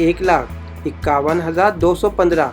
1,51,215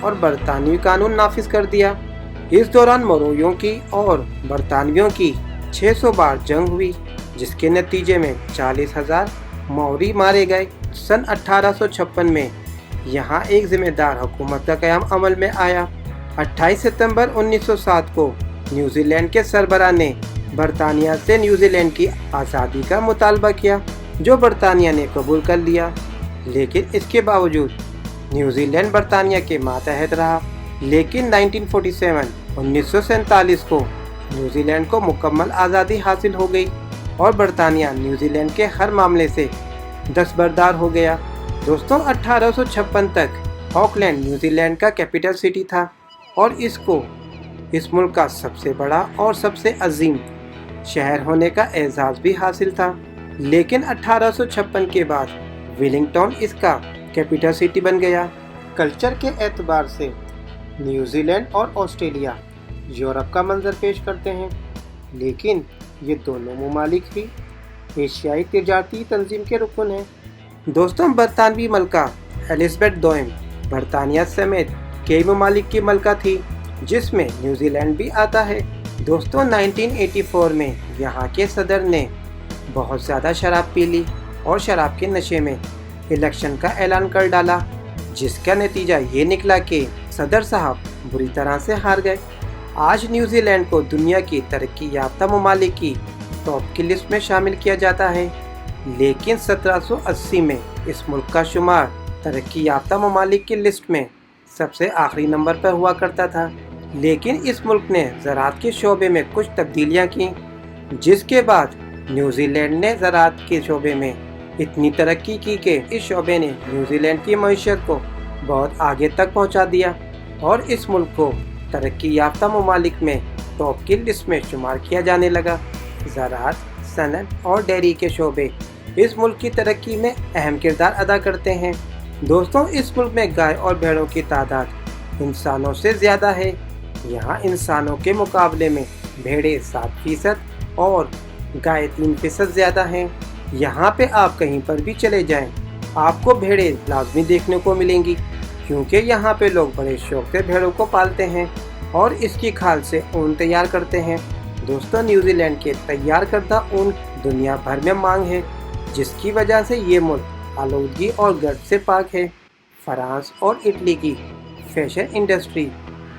اور برطانوی قانون نافذ کر دیا۔ اس دوران مورویوں کی اور برطانویوں کی 600 بار جنگ ہوئی، جس کے نتیجے میں 40,000 موری مارے گئے۔ سن 1856 میں یہاں ایک ذمہ دار حکومت کا قیام عمل میں آیا۔ 28 ستمبر 1907 کو نیوزی لینڈ کے سربراہ نے برطانیہ سے نیوزی لینڈ کی آزادی کا مطالبہ کیا، جو برطانیہ نے قبول کر لیا، لیکن اس کے باوجود نیوزی لینڈ برطانیہ کے ماتحت رہا۔ لیکن 1947 کو نیوزی لینڈ کو مکمل آزادی حاصل ہو گئی اور برطانیہ نیوزی لینڈ کے ہر معاملے سے دستبردار ہو گیا۔ دوستوں، 1856 تک آکلینڈ نیوزی لینڈ کا کیپٹل سٹی تھا اور اس ملک کا سب سے بڑا اور سب سے عظیم شہر ہونے کا اعزاز بھی حاصل تھا۔ لیکن 1856 کے بعد ویلنگٹن اس کا کیپٹل سٹی بن گیا۔ کلچر کے اعتبار سے نیوزی لینڈ اور آسٹریلیا یورپ کا منظر پیش کرتے ہیں، لیکن یہ دونوں ممالک بھی ایشیائی تجارتی تنظیم کے رکن ہیں۔ دوستوں، برطانوی ملکہ ایلزابتھ دوئم برطانیہ سمیت کئی ممالک کی ملکہ تھی، جس میں نیوزی لینڈ بھی آتا ہے۔ دوستوں، 1984 میں یہاں کے صدر نے بہت زیادہ شراب پی لی اور شراب کے نشے میں الیکشن کا اعلان کر ڈالا، جس کا نتیجہ یہ نکلا کہ صدر صاحب بری طرح سے ہار گئے۔ آج نیوزی لینڈ کو دنیا کی ترقی یافتہ ممالک کی ٹاپ کی لسٹ میں شامل کیا جاتا ہے، لیکن 1780 میں اس ملک کا شمار ترقی یافتہ ممالک کی لسٹ میں سب سے آخری نمبر پر ہوا کرتا تھا۔ لیکن اس ملک نے زراعت کے شعبے میں کچھ تبدیلیاں کی، جس کے بعد نیوزی لینڈ نے زراعت کے شعبے میں اتنی ترقی کی کہ اس شعبے نے نیوزی لینڈ کی معیشت کو بہت آگے تک پہنچا دیا اور اس ملک کو ترقی یافتہ ممالک میں ٹاپ کی لسٹ میں شمار کیا جانے لگا۔ زراعت، صنعت اور ڈیری کے شعبے اس ملک کی ترقی میں اہم کردار ادا کرتے ہیں۔ دوستوں، اس ملک میں گائے اور بھیڑوں کی تعداد انسانوں سے زیادہ ہے۔ یہاں انسانوں کے مقابلے میں بھیڑیں 7% اور گائے 3% زیادہ ہیں۔ یہاں پہ آپ کہیں پر بھی چلے جائیں، آپ کو بھیڑیں لازمی دیکھنے کو ملیں گی، کیونکہ یہاں پہ لوگ بڑے شوق سے بھیڑوں کو پالتے ہیں اور اس کی کھال سے اون تیار کرتے ہیں۔ دوستوں، نیوزی لینڈ کے تیار کردہ اون دنیا بھر میں مانگ ہے، جس کی وجہ سے یہ ملک آلودگی اور گرد سے پاک ہے۔ فرانس اور اٹلی کی فیشن انڈسٹری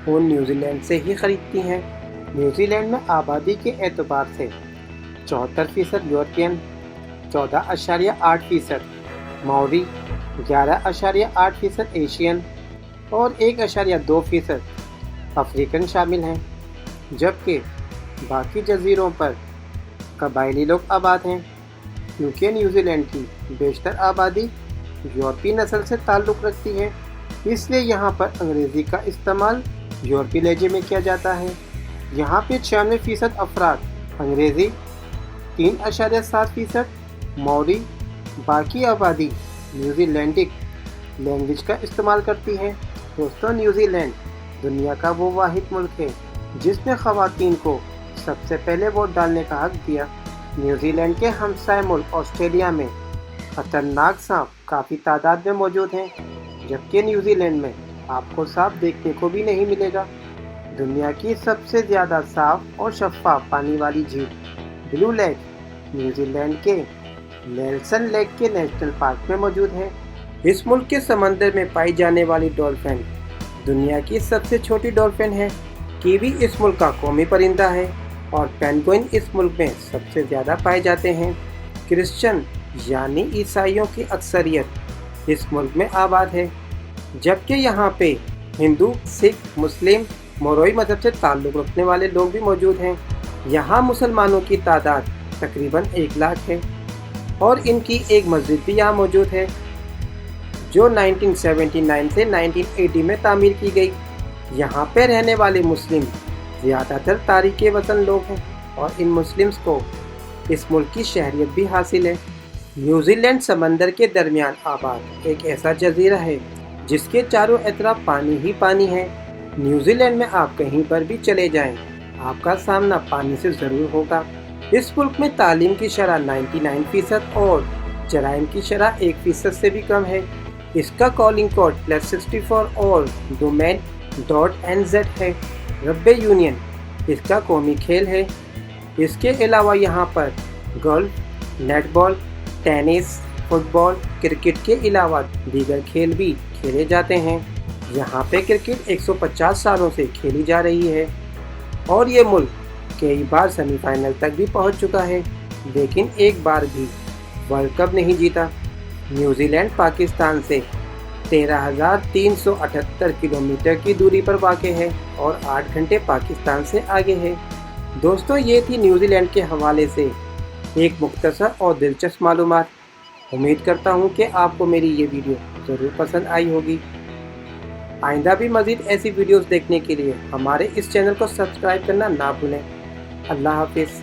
اون نیوزی لینڈ سے ہی خریدتی ہیں۔ نیوزی لینڈ میں آبادی کے اعتبار سے 74% یورپین، 14.8% موری، 11.8% ایشین اور 1.2% افریقن شامل ہیں، جبکہ باقی جزیروں پر قبائلی لوگ آباد ہیں۔ کیونکہ نیوزی لینڈ کی بیشتر آبادی یورپی نسل سے تعلق رکھتی ہے، اس لیے یہاں پر انگریزی کا استعمال یورپی لہجے میں کیا جاتا ہے۔ یہاں پہ 96% افراد انگریزی، 3.7% موری، باقی آبادی نیوزی لینڈک لینگویج کا استعمال کرتی ہے۔ دوستوں، نیوزی لینڈ دنیا کا وہ واحد ملک ہے جس نے خواتین کو سب سے پہلے ووٹ ڈالنے کا حق دیا۔ نیوزی لینڈ کے ہمسائے ملک آسٹریلیا میں خطرناک سانپ کافی تعداد میں موجود ہیں، جبکہ نیوزی لینڈ میں آپ کو سانپ دیکھنے کو بھی نہیں ملے گا۔ دنیا کی سب سے زیادہ صاف اور شفاف پانی والی جھیل بلو لیک نیوزی لینڈ کے نیلسن لیک کے نیشنل پارک میں موجود ہے۔ اس ملک کے سمندر میں پائی جانے والی ڈولفن دنیا کی سب سے چھوٹی ڈولفن ہے۔ کیوی اس ملک کا قومی پرندہ ہے اور پینگوئن اس ملک میں سب سے زیادہ پائے جاتے ہیں۔ کرسچن یعنی عیسائیوں کی اکثریت اس ملک میں آباد ہے، جبکہ یہاں پہ ہندو، سکھ، مسلم، موروئی مذہب سے تعلق رکھنے والے لوگ بھی موجود ہیں۔ یہاں مسلمانوں کی تعداد تقریباً 1 لاکھ ہے اور ان کی ایک مسجد بھی یہاں موجود ہے، جو 1979 سے 1980 میں تعمیر کی گئی۔ یہاں پہ رہنے والے مسلم زیادہ تر تارکین وطن لوگ ہیں اور ان مسلمز کو اس ملک کی شہریت بھی حاصل ہے۔ نیوزی لینڈ سمندر کے درمیان آباد ایک ایسا جزیرہ ہے جس کے چاروں اطراف پانی ہی پانی ہے۔ نیوزی لینڈ میں آپ کہیں پر بھی چلے جائیں، آپ کا سامنا پانی سے ضرور ہوگا۔ اس ملک میں تعلیم کی شرح 99% اور جرائم کی شرح 1% سے بھی کم ہے۔ اس کا کالنگ کوڈ +64 اور ڈومین .nz ہے۔ رگبی یونین اس کا قومی کھیل ہے۔ اس کے علاوہ یہاں پر گولف، نیٹ بال، ٹینس، فٹ بال، کرکٹ کے علاوہ دیگر کھیل بھی کھیلے جاتے ہیں۔ یہاں پہ کرکٹ 150 سالوں سے کھیلی جا رہی ہے اور یہ ملک کئی بار سیمی فائنل تک بھی پہنچ چکا ہے، لیکن ایک بار بھی ورلڈ کپ نہیں جیتا۔ نیوزی لینڈ پاکستان سے 13,378 کلومیٹر کی دوری پر واقع ہے اور 8 گھنٹے پاکستان سے آگے ہے۔ دوستو، یہ تھی نیوزی لینڈ کے حوالے سے ایک مختصر اور دلچسپ معلومات۔ امید کرتا ہوں کہ آپ کو میری یہ ویڈیو ضرور پسند آئی ہوگی۔ آئندہ بھی مزید ایسی ویڈیوز دیکھنے کے لیے ہمارے اس چینل کو سبسکرائب کرنا نہ بھولیں۔ اللہ حافظ۔